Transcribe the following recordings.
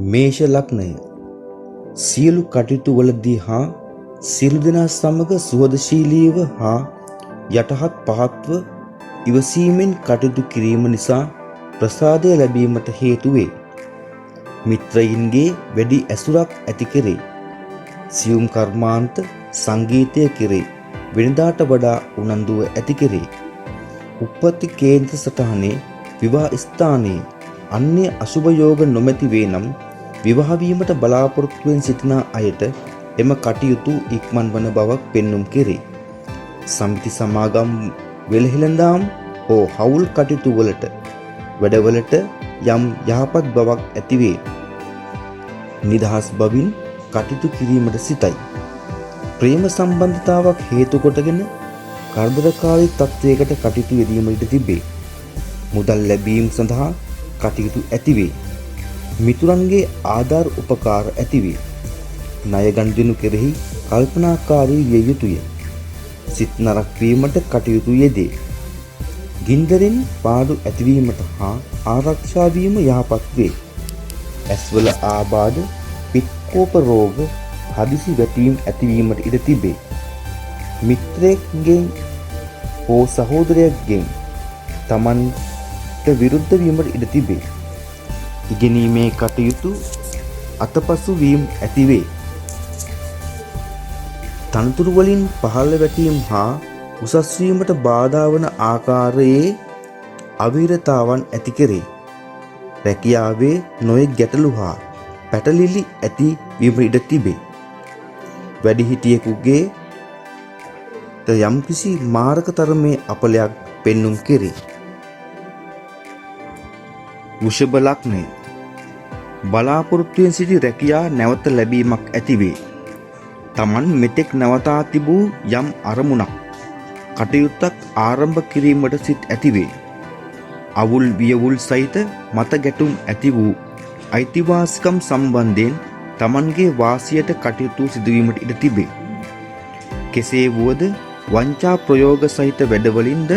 මේෂ ලග්නය සියලු කටයුතු වලදී හා සියලු දෙනා සමග සුහදශීලීව හා යටහත් පහත්ව ඉවසීමෙන් කටයුතු කිරීම නිසා ප්‍රසාදය ලැබීමට හේතු වේ. මිත්‍රයින්ගේ වැඩි ඇසුරක් ඇති කෙරේ. සියුම් කර්මාන්ත සංගීතය කෙරේ වෙනදාට වඩා උනන්දුව ඇති කෙරේ. උප්පත්ති කේන්ද්‍ර සටහනේ විවාහ ස්ථානයේ අන්‍ය අසුභ යෝග නොමැති වේ නම් විවාහ වීමට බලාපොරොත්තුවෙන් සිටින අයට එම කටයුතු ඉක්මන් වන බවක් පෙන්눔 කෙරේ. සමිති සමාගම් වෙළහෙළඳාම් හෝ හවුල් කටයුතු වලට වැඩවලට යම් යහපත් බවක් ඇති වේ. නිදහස් බවින් කටයුතු කිරීමට සිතයි. ප්‍රේම සම්බන්ධතාවක් හේතු කොටගෙන කරදරකාරී තත්වයකට කටයුතු යෙදීමට තිබේ. මුදල් ලැබීම සඳහා කටයුතු ඇතිවේ. මිතුරන්ගේ ආධාර උපකාර ඇතිවේ. ණය ගනුදෙනු කෙරෙහි කල්පනාකාරී විය යුතුය. සිත නරක වීමට කටයුතු යෙදේ. ගින්දරෙන් පාඩු ඇතිවීමට හා ආරක්ෂා වීම යහපත් වේ. ඇස්වල ආබාධ, පිත්කෝප රෝග, හදිසි වැටීම් ඇතිවීමට ඉඩ තිබේ. මිත්‍රයෙක්ගෙන් හෝ සහෝදරයෙක්ගෙන් තමන්ට විරුද්ධ වීමට ඉඩ තිබේ. ඉගෙනීමේ කටයුතු අතපසු වීම ඇතිවේ. තනතුරු වලින් පහළ වැටීම් හා උසස් වීමට බාධා වන ආකාරයේ අවිරතාවන් ඇති කරේ. රැකියාවේ නොයෙක් ගැටලු හා පැටලිලි ඇති වීමට ඉඩ තිබේ. වැඩිහිටියෙකුගේ යම්කිසි මාරක තරමේ අපලයක් පෙන්눔 කෙරේ. වෘෂභ ලග්නය බලාපොරොත්තුවෙන් සිටි රැකියා නැවත ලැබීමක් ඇතිවේ. තමන් මෙතෙක් නවතා තිබූ යම් අරමුණක් කටයුත්තක් ආරම්භ කිරීමට සිත් ඇතිවේ. අවුල් වියවුල් සහිත මත ගැටුම් ඇති වූ අයිතිවාසිකම් සම්බන්ධයෙන් තමන්ගේ වාසියට කටයුතු සිදුවීමට ඉඩ තිබේ. කෙසේ වුවද වංචා ප්‍රයෝග සහිත වැඩවලින්ද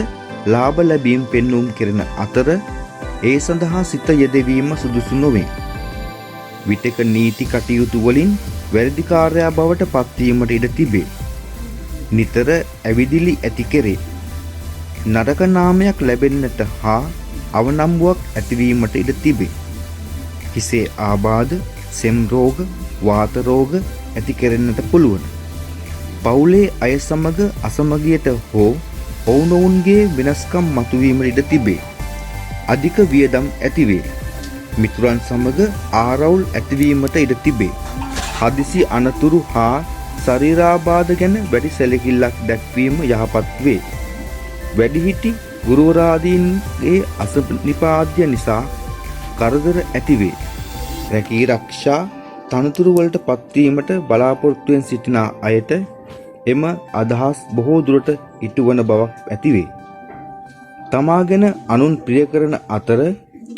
ලාභ ලැබීම් පෙන්눔 කෙරෙන අතර ඒ සඳහා සිත යෙදවීම සුදුසු නොවේ. විටක නීති කටයුතු වලින් වැරදිකාරයා බවට පත්වීමට ඉඩ තිබේ. නිතර ඇවිදිලි ඇති කෙරේ. නරක නාමයක් ලැබෙන්නට හා අවනම්බුවක් ඇතිවීමට ඉඩ තිබේ. හිසේ ආබාධ, සෙම් රෝග, වාත රෝග ඇති කෙරෙන්නට පුළුවන්. පවුලේ අය සමග අසමගියට හෝ ඔවුනොවුන්ගේ වෙනස්කම් මතුවීමට ඉඩ තිබේ. අධික වියදම් ඇතිවේ. මිතුරන් සමග ආරවුල් ඇතිවීමට ඉඩ තිබේ. හදිසි අනතුරු හා ශරීරාබාධ ගැන වැඩි සැලකිල්ලක් දැක්වීම යහපත් වේ. වැඩිහිටි ගුරුවරාදීන්ගේ අසනිපාද්‍ය නිසා කරදර ඇතිවේ. රැකී රක්ෂා තනතුරු වලට පත්වීමට බලාපොරොත්තුවෙන් සිටින අයට එම අදහස් බොහෝ දුරට ඉටුවන බවක් ඇතිවේ. තමා ගැන අනුන් ප්‍රිය කරන අතර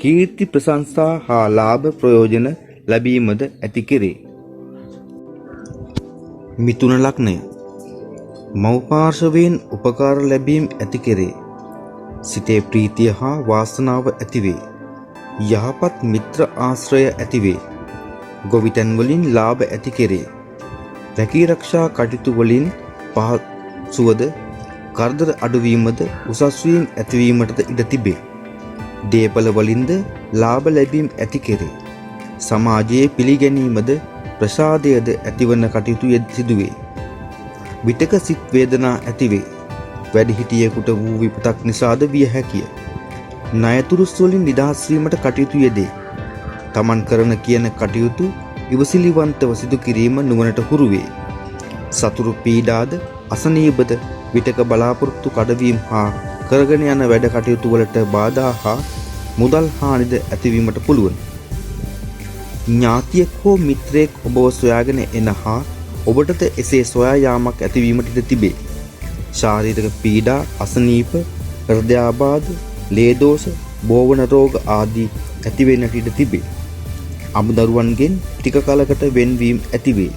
කීර්ති ප්‍රශංසා හා ලාභ ප්‍රයෝජන ලැබීමද ඇති කෙරේ. මිථුන ලග්නය මව් පාර්ශවයෙන් උපකාර ලැබීම් ඇති කෙරේ. සිතේ ප්‍රීතිය හා වාසනාව ඇතිවේ. යහපත් මිත්‍ර ආශ්‍රය ඇතිවේ. ගොවිතැන් වලින් ලාභ ඇති කෙරේ. රැකී රක්ෂා කටයුතු වලින් පහසුවද කරදර අඩුවීමද උසස් වීම ඇතිවීමටද ඉඩ තිබේ. දේපල වලින්ද ලාභ ලැබීම් ඇති කෙරේ. සමාජයේ පිළිගැනීමද ප්‍රසාදයද ඇතිවන කටයුතු සිදුවේ. විටක සිත් වේදනා ඇතිවේ. වැඩිහිටියෙකුට වූ විපතක් නිසාද විය හැකිය. ණයතුරුස් වලින් නිදහස් වීමට කටයුතු යෙදේ. තමන් කරන කියන කටයුතු ඉවසිලිවන්තව සිදු කිරීම නුවණට හුරු වේ. සතුරු පීඩාද අසනීපද විටක බලාපොරොත්තු කඩවීම හා කරගෙන යන වැඩ කටයුතු වලට බාධා හා මුදල් හානිද ඇතිවීමට පුළුවන්. ඥාතියෙක් හෝ මිත්‍රයෙක් ඔබව සොයාගෙන එන හා ඔබටද එසේ සොයා යාමක් ඇතිවීමට ඉඩ තිබේ. ශාරීරික පීඩා, අසනීප, හෘදයාබාධ, ලේ දෝෂ, බෝවන රෝග ආදී ඇතිවෙන්නට ඉඩ තිබේ. අමුදරුවන්ගෙන් ටික කලකට වෙන්වීම ඇතිවේ.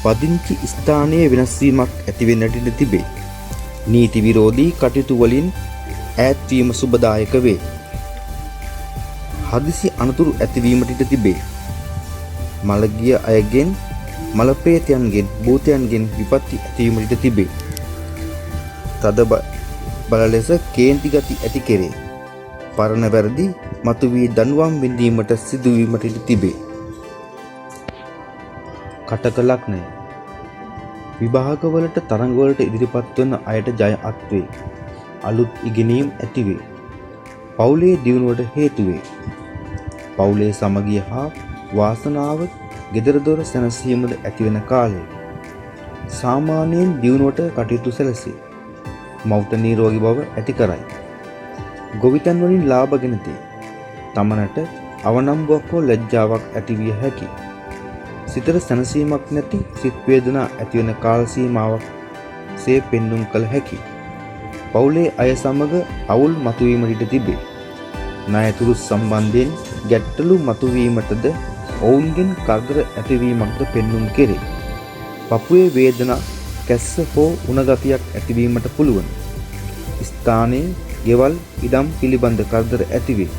පදිංචි ස්ථානයේ වෙනස් වීමක් ඇතිවෙන්නට ඉඩ තිබේ. නීති විරෝධී කටයුතු වලින් ඈත්වීම සුබදායක වේ. හදිසි අනතුරු ඇතිවීමට ඉඩ තිබේ. මළගිය අයගෙන් මළප්‍රේතයන්ගෙන් භූතයන්ගෙන් විපත්ති ඇතිවීමට ඉඩ තිබේ. තද බල ලෙස කේන්ති ගති ඇති කෙරේ. පරණ වැරදි මතුවී දඬුවම් විඳීමට සිදුවීමට ඉඩ තිබේ. කටක ලග්නය විභාගවලට තරඟවලට ඉදිරිපත් වන අයට ජය අත්වේ. අලුත් ඉගෙනීම් ඇතිවේ. පවුලේ දියුණුවට හේතු වේ. පවුලේ සමගිය හා වාසනාව ගෙදර දොර සැනසීමද ඇතිවන කාලය. සාමාන්‍යයෙන් දියුණුවට කටයුතු සැලසේ. මවුට නිරෝගී බව ඇති කරයි. ගොවිතැන් වලින් ලාභ ගෙන දේ. තමනට අවනම්බුවක් හෝ ලැජ්ජාවක් ඇති විය හැකි. සිතට සැනසීමක් නැති සිත් වේදනා ඇතිවන කාල සීමාවක් සේ පෙන්눔 කළ හැකි. පවුලේ අය සමග අවුල් මතුවීමට ඉඩ තිබේ. ණයතුරු සම්බන්ධයෙන් ගැටලු මතුවීමටද ඔවුන්ගෙන් කරදර ඇතිවීමක්ද පෙන්눔 කෙරේ. පපුවේ වේදනා කැස්ස හෝ උණගතියක් ඇතිවීමට පුළුවන්. ස්ථානයේ ගෙවල් ඉඩම් පිළිබඳ කරදර ඇතිවේ.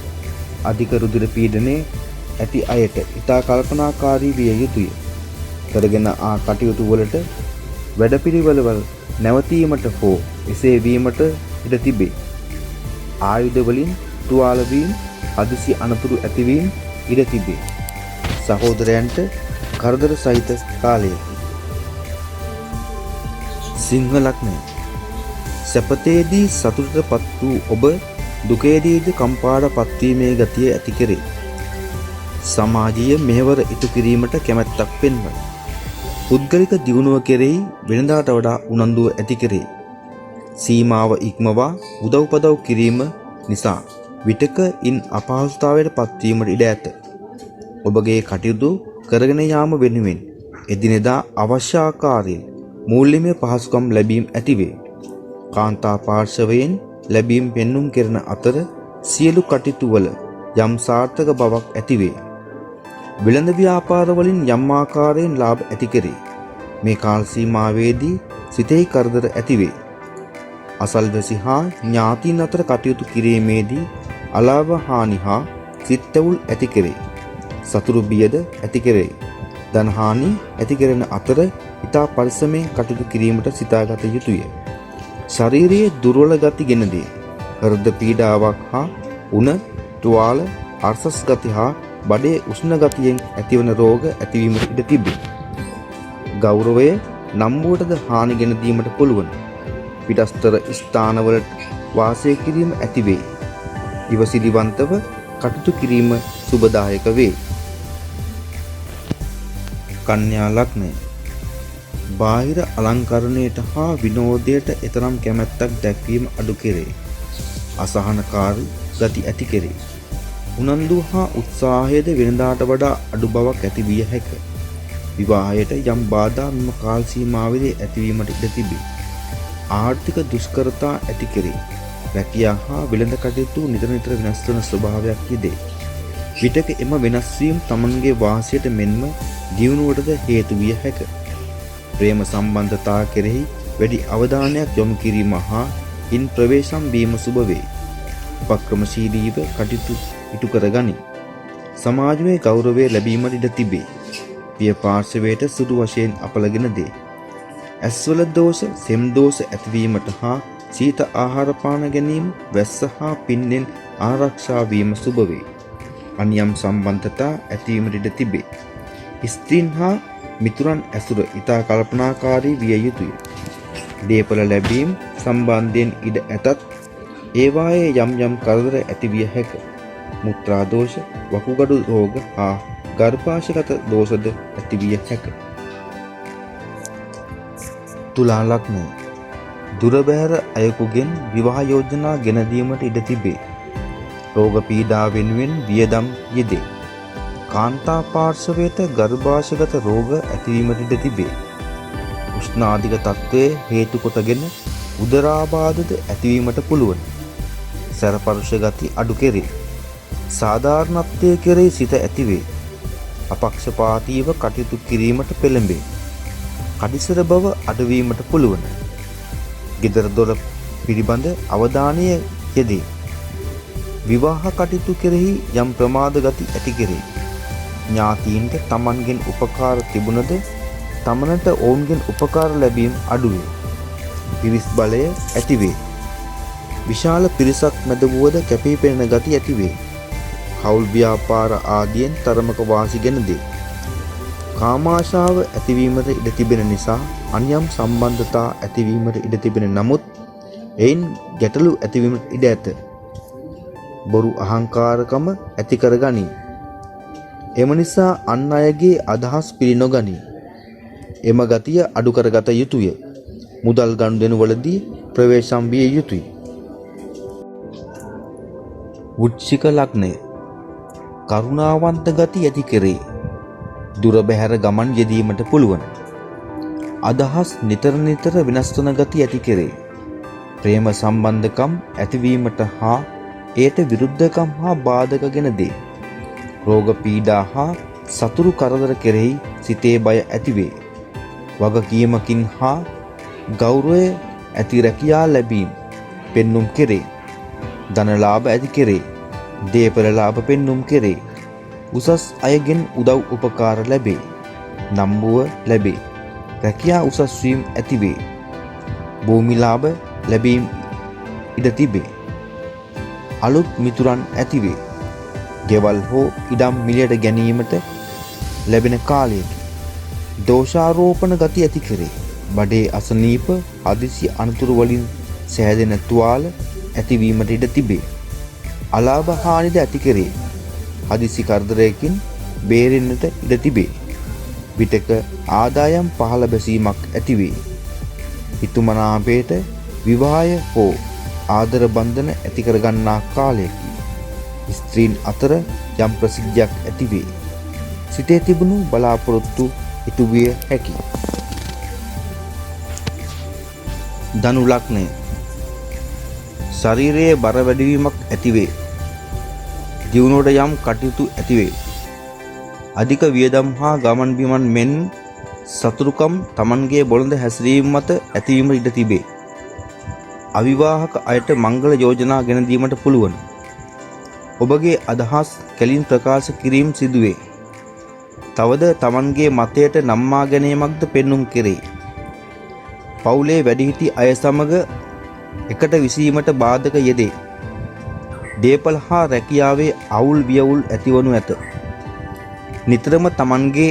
අධික රුධිර පීඩනයේ ඇති අයට ඉතා කල්පනාකාරී විය යුතුය. කරගෙන ආ කටයුතු වලට වැඩපිළිවෙළවල නැවතීමට හෝ එසේ වීමට ඉඩ තිබේ. ආයුධ වලින් තුවාල වීම, හදිසි අනතුරු ඇතිවීම ඉඩ තිබේ. සහෝදරයන්ට කරදර සහිත කාලයකි. සිංහ ලග්නය සැපතේදී සතුටටපත් වූ ඔබ දුකේදීද කම්පාට පත්වීමේ ගතිය ඇති කෙරේ. සමාජීය මෙහෙවර ඉටු කිරීමට කැමැත්තක් පෙන්වයි. පුද්ගලික දියුණුව කෙරෙහි වෙනදාට වඩා උනන්දුව ඇති කෙරේ. සීමාව ඉක්මවා උදව්පදව් කිරීම නිසා විටක ඉන් අපහසුතාවයට පත්වීමට ඉඩ ඇත. ඔබගේ කටයුතු කරගෙන යාම වෙනුවෙන් එදිනෙදා අවශ්‍ය ආකාරයෙන් මූල්‍යමය පහසුකම් ලැබීම ඇතිවේ. කාන්තා පාර්ශවයෙන් ලැබීම් පෙන්눔 කෙරෙන අතර සියලු කටයුතු වල යම් සාර්ථක බවක් ඇතිවේ. විලඳ ව්‍යාපාර වලින් යම් ආකාරයෙන් ලාභ ඇති කෙරේ. මේ කාල සීමාවේදී සිතෙහි කරදර ඇතිවේ. අසල්වැසි හා ඥාතීන් අතර කටයුතු කිරීමේදී අලාභ හානි හා සිත්තැවුල් ඇති කෙරේ. සතුරු බියද ඇති කෙරේ. ධන හානි ඇති කෙරෙන අතර ඉතා පරිස්සමෙන් කටයුතු කිරීමට සිතාගත යුතුය. ශාරීරියේ දුර්වල ගති ගෙන දේ. හෘද පීඩාවක් හා උණ, තුවාල, අර්සස් ගති හා බඩේ උෂ්ණ ගතියෙන් ඇතිවන රෝග ඇතිවීමට ඉඩ තිබේ. ගෞරවය නම්බුවටද හානි ගෙන දීමට පුළුවන්. පිටස්තර ස්ථානවලට වාසය කිරීම ඇතිවේ. ඉවසිලිවන්තව කටයුතු කිරීම සුබදායක වේ. කන්‍යා ලග්නය බාහිර අලංකරණයට හා විනෝදයට එතරම් කැමැත්තක් දැක්වීම අඩු කෙරේ. අසහනකාරී ගති ඇති කෙරේ. උනන්දු හා උත්සාහයද වෙනදාට වඩා අඩු බවක් ඇති විය හැක. විවාහයට යම් බාධා මෙම කාල සීමාවේදී ඇතිවීමට ඉඩ තිබේ. ආර්ථික දුෂ්කරතා ඇති කෙරේ. රැකියා හා වෙළඳ කටයුතු නිතර නිතර වෙනස් වන ස්වභාවයක් යෙදේ. විටක එම වෙනස් වීම තමන්ගේ වාසියට මෙන්ම දියුණුවටද හේතු විය හැක. ප්‍රේම සම්බන්ධතා කෙරෙහි වැඩි අවධානයක් යොමු කිරීම හා ඉන් ප්‍රවේශම් වීම සුබ වේ. උපක්‍රමශීලීව කටයුතු ඉටු කරගනි. සමාජයේ ගෞරවය ලැබීමට ඉඩ තිබේ. පිය පාර්ශවයට සුදු වශයෙන් අපලගෙන දේ. ඇස්වල දෝෂ, සෙම් දෝෂ ඇතිවීමට හා සීත ආහාර පාන ගැනීම, වැස්ස හා පින්නෙන් ආරක්ෂා වීම සුබ වේ. අනියම් සම්බන්ධතා ඇතිවීමට ඉඩ තිබේ. ස්ත්‍රීන් හා මිතුරන් ඇසුර ඉතා කල්පනාකාරී විය යුතුය. දේපල ලැබීම් සම්බන්ධයෙන් ඉඩ ඇතත් ඒවායේ යම් යම් කරදර ඇති විය හැක. මුත්‍රා දෝෂ, වකුගඩු රෝග හා ගර්භාෂයගත දෝෂද ඇති විය හැක. තුලා ලග්නය දුර බැහැර අයෙකුගෙන් විවාහ යෝජනා ගෙන දීමට ඉඩ තිබේ. රෝග පීඩා වෙනුවෙන් වියදම් යෙදේ. කාන්තා පාර්ශවයට ගර්භාෂයගත රෝග ඇතිවීමට ඉඩ තිබේ. උෂ්ණාධික තත්ත්වයේ හේතු කොටගෙන උදරාබාධද ඇතිවීමට පුළුවන්. සැරපරුෂ ගති අඩු කෙරේ. සාධාරණත්වයේ කෙරෙහි සිත ඇතිවේ. අපක්ෂපාතීව කටයුතු කිරීමට පෙළඹේ. කඩිසර බව අඩුවීමට පුළුවන්. ගෙදර දොර පිළිබඳ අවධානය යෙදේ. විවාහ කටයුතු කෙරෙහි යම් ප්‍රමාද ගති ඇති කෙරේ. ඥාතීන්ට තමන්ගෙන් උපකාර තිබුණද තමනට ඔවුන්ගෙන් උපකාර ලැබීම අඩුවේ. පිරිස් බලය ඇතිවේ. විශාල පිරිසක් මැද වුවද කැපී පෙනෙන ගති ඇතිවේ. හවුල් ව්‍යාපාර ආදියෙන් තරමක වාසි ගෙන දේ. කාමාශාව ඇතිවීමට ඉඩ තිබෙන නිසා අන්‍යම් සම්බන්ධතා ඇතිවීමට ඉඩ තිබෙන නමුත් එයින් ගැටලු ඇතිවීමට ඉඩ ඇත. බොරු අහංකාරකම ඇති කරගනී. එම නිසා අන් අයගේ අදහස් පිළි නොගනී. එම ගතිය අඩු කරගත යුතුය. මුදල් ගනුදෙනුවලදී ප්‍රවේශම් විය යුතුය. වෘශ්චික ලග්නය කරුණාවන්ත ගති ඇති කෙරේ. දුර බැහැර ගමන් යෙදීමට පුළුවන්. අදහස් නිතර නිතර වෙනස් වන ගති ඇති කෙරේ. ප්‍රේම සම්බන්ධකම් ඇතිවීමට හා එයට විරුද්ධකම් හා බාධක ගෙන දේ. රෝග පීඩා හා සතුරු කරදර කෙරෙහි සිතේ බය ඇතිවේ. වගකීමකින් හා ගෞරවය ඇති රැකියා ලැබීම පෙන්නුම් කෙරේ. ධනලාභ ඇති කෙරේ. දේපල ලාභ පෙන්නුම් කෙරේ. උසස් අයගෙන් උදව් උපකාර ලැබේ. නම්බුව ලැබේ. රැකියා උසස් වීම ඇතිවේ. භූමි ලාභ ලැබීම ඉඩ තිබේ. අලුත් මිතුරන් ඇතිවේ. ගෙවල් හෝ ඉඩම් මිලයට ගැනීමට ලැබෙන කාලයකි. දෝෂාරෝපණ ගති ඇති කෙරේ. බඩේ අසනීප හදිසි අනතුරු වලින් සෑදෙන තුවාල ඇතිවීමට ඉඩ තිබේ. අලාභ හානිද ඇති කෙරේ. හදිසි කරදරයකින් බේරෙන්නට ඉඩ තිබේ. විටක ආදායම් පහළ බැසීමක් ඇතිවේ. හිතුමනාපයට විවාහය හෝ ආදර බන්ධන ඇති කරගන්නා කාලයකි. ස්ත්‍රීන් අතර යම් ප්‍රසිද්ධියක් ඇතිවේ. සිතේ තිබුණු බලාපොරොත්තු ඉටු විය හැකියි. ධනු ලග්නය ශරීරයේ බර වැඩිවීමක් ඇතිවේ. දියුණුවට යම් කටයුතු ඇතිවේ. අධික වියදම් හා ගමන් බිමන් මෙන් සතුරුකම් තමන්ගේ බොළඳ හැසිරීම මත ඇතිවීමට ඉඩ තිබේ. අවිවාහක අයට මංගල යෝජනා ගෙන දීමට පුළුවන්. ඔබගේ අදහස් කැලින් ප්‍රකාශ කිරීම සිදුවේ. තවද තමන්ගේ මතයට නම්මා ගැනීමක්ද පෙන්නුම් කෙරේ. පවුලේ වැඩිහිටි අය සමග එකට විසීමට බාධක යෙදේ. දේපල හා රැකියාවේ අවුල් වියවුල් ඇතිවනු ඇත. නිතරම තමන්ගේ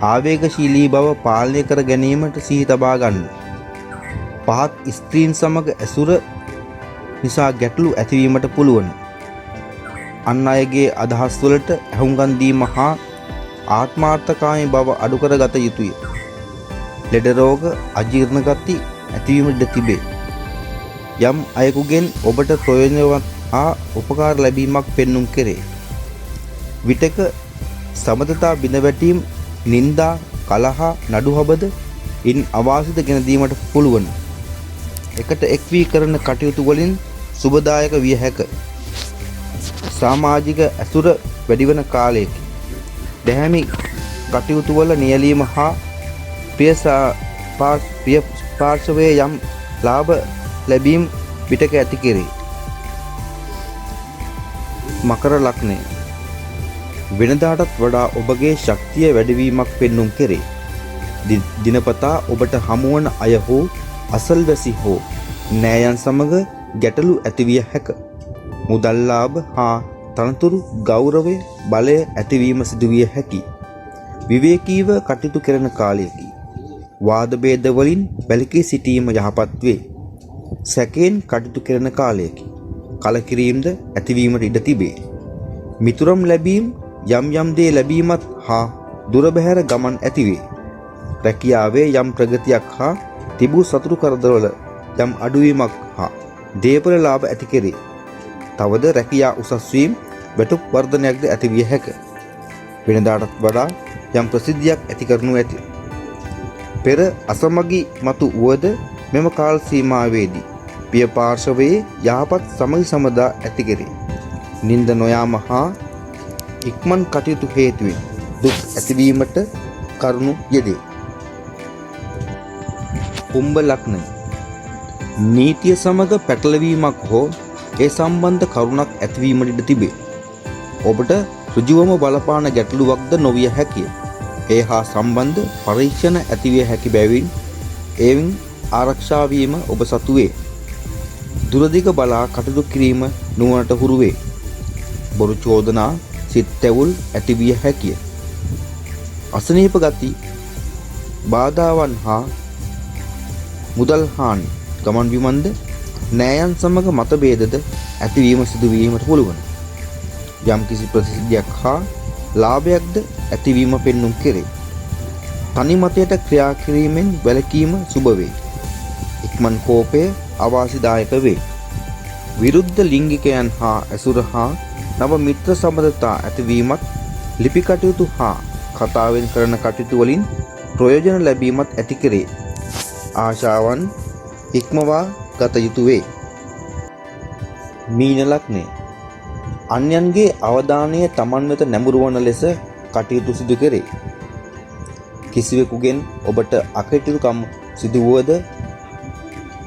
ආවේගශීලී බව පාලනය කර ගැනීමට සිහි තබා ගන්න. පහත් ස්ත්‍රීන් සමග ඇසුර නිසා ගැටලු ඇතිවීමට පුළුවන්. අන් අයගේ අදහස් වලට ඇහුම්කන් දීම හා ආත්මාර්ථකාමී බව අඩු කර ගත යුතුය. ලෙඩ රෝග අජීර්ණ ගති ඇතිවීමට තිබේ. යම් අයෙකුගෙන් ඔබට ප්‍රයෝජනවත් හා උපකාර ලැබීමක් පෙන්නුම් කෙරේ. විටක සමතතා බිඳවැටීම්, නින්දා, කලහ, නඩුහබද ඉන් අවාසිත ගෙන දීමට පුළුවන්. එකට එක් වී කරන කටයුතු වලින් සුබදායක විය හැක. සමාජික ඇසුර වැඩිවන කාලයකි. දැහැමි කටයුතු වල නියැලීම හා ප්‍රිය පාර්ශවයේ යම් ලාභ ලැබීම් පිටක ඇති කෙරේ. මකර ලග්නය වෙනදාටත් වඩා ඔබගේ ශක්තිය වැඩිවීමක් පෙන්නුම් කෙරේ. දිනපතා ඔබට හමුවන අය හෝ අසල්වැසි හෝ නෑයන් සමග ගැටලු ඇතිවිය හැක. මුදල් ලාභ හා තනතුරු ගෞරවය බලය ඇතිවීම සිදුවිය හැකි. විවේකීව කටයුතු කරන කාලයකි. වාද භේද වලින් වැළකී සිටීම යහපත් වේ. සැකයෙන් කටයුතු කරන කාලයකි. කලකිරීමද ඇතිවීමට ඉඩ තිබේ. මිතුරම් ලැබීම් යම් යම් දේ ලැබීමත් හා දුර බැහැර ගමන් ඇතිවේ. රැකියාවේ යම් ප්‍රගතියක් හා තිබූ සතුරු කරදරවල යම් අඩුවීමක් හා දේපල ලාභ ඇති කෙරේ. තවද රැකියා උසස් වීම වැටුප් වර්ධනයක්ද ඇතිවිය හැක. වෙනදාටත් වඩා යම් ප්‍රසිද්ධියක් ඇති කරනු ඇති. පෙර අසමගි මතු වුවද මෙම කාල සීමාවේදී පිය පාර්ශවයේ යහපත් සමගි සමදා ඇති කෙරේ. නින්ද නොයාම හා ඉක්මන් කටයුතු හේතුවෙන් දුක් ඇතිවීමට කරුණු යෙදේ. කුම්භ ලග්නය නීතිය සමග පැටලවීමක් හෝ ඒ සම්බන්ධ කරුණක් ඇතිවීමට ඉඩ තිබේ. ඔබට ඍජුවම බලපාන ගැටලුවක්ද නොවිය හැකිය. ඒ හා සම්බන්ධ පරීක්ෂණ ඇතිවිය හැකි බැවින් එයින් ආරක්ෂා වීම ඔබ සතු වේ. දුරදිග බලා කටයුතු කිරීම නුවණට හුරු වේ. බොරු චෝදනා සිත් තැවුල් ඇතිවිය හැකිය. අසනීප ගති බාධාවන් හා මුදල් හානි ගමන් බිමන්ද නෑයන් සමග මතභේදද ඇතිවීම සිදුවීමට පුළුවන්. යම් කිසි ප්‍රසිද්ධියක් හා ලාභයක්ද ඇතිවීම පෙන්නුම් කෙරේ. තනි මතයට ක්‍රියා කිරීමෙන් වැළකීම සුබ වේ. ඉක්මන් කෝපය අවාසිදායක වේ. විරුද්ධ ලිංගිකයන් හා ඇසුර හා නව මිත්‍ර සම්බන්ධතා ඇතිවීමත් ලිපි කටයුතු හා කතාවෙන් කරන කටයුතු වලින් ප්‍රයෝජන ලැබීමත් ඇති කෙරේ. ආශාවන් ඉක්මවා ගත යුතු වේ. මීන ලග්නය අන්‍යයන්ගේ අවධානය තමන් වෙත නැඹුරු වන ලෙස කටයුතු සිදු කෙරේ. කිසිවෙකුගෙන් ඔබට අකටයුතුකම් සිදුවුවද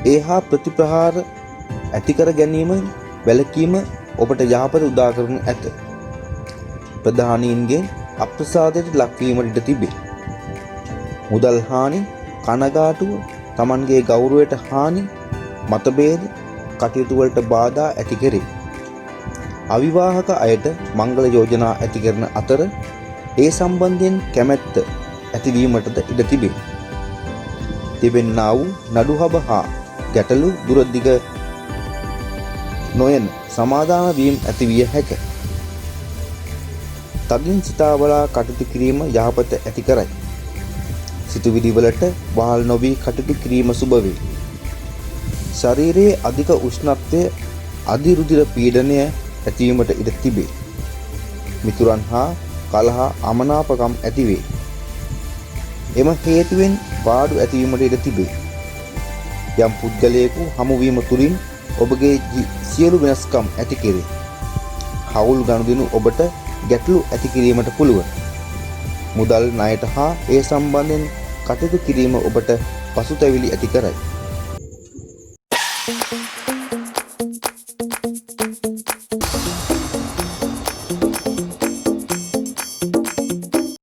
ඒ හා ප්‍රතිප්‍රහාර ඇතිකර ගැනීම වැළකීම ඔබට යහපත උදා කරනු ඇත. ප්‍රධානීන්ගේ අප්‍රසාදයට ලක්වීමට ඉඩ තිබේ. මුදල් හානි, කනගාටුව, තමන්ගේ ගෞරවයට හානි, මතභේද කටයුතු වලට බාධා ඇති කෙරේ. අවිවාහක අයට මංගල යෝජනා ඇති කරන අතර ඒ සම්බන්ධයෙන් කැමැත්ත ඇතිවීමටද ඉඩ තිබේ. තිබෙන්නා වූ නඩුහබ හා ගැටලු දුරදිග නොයන සමාදාන වීම ඇතිවිය හැක. තදින් සිතා බලා කටයුතු කිරීම යහපත ඇති කරයි. සිතුවිලි වලට වහල් නොවී කටයුතු කිරීම සුබ වේ. ශරීරයේ අධික උෂ්ණත්වය අධිරුධිර පීඩනය ඇතිවීමට ඉඩ තිබේ. මිතුරන් හා කලහ අමනාපකම් ඇතිවේ. එම හේතුවෙන් පාඩු ඇතිවීමට ඉඩ තිබේ. යම් පුද්ගලයෙකු හමුවීම තුළින් ඔබගේ සියලු වෙනස්කම් ඇති කෙරේ. හවුල් ගනුදෙනු ඔබට ගැටලු ඇති කිරීමට පුළුවන්. මුදල් ණයට හා ඒ සම්බන්ධයෙන් කටයුතු කිරීම ඔබට පසුතැවිලි ඇති කරයි.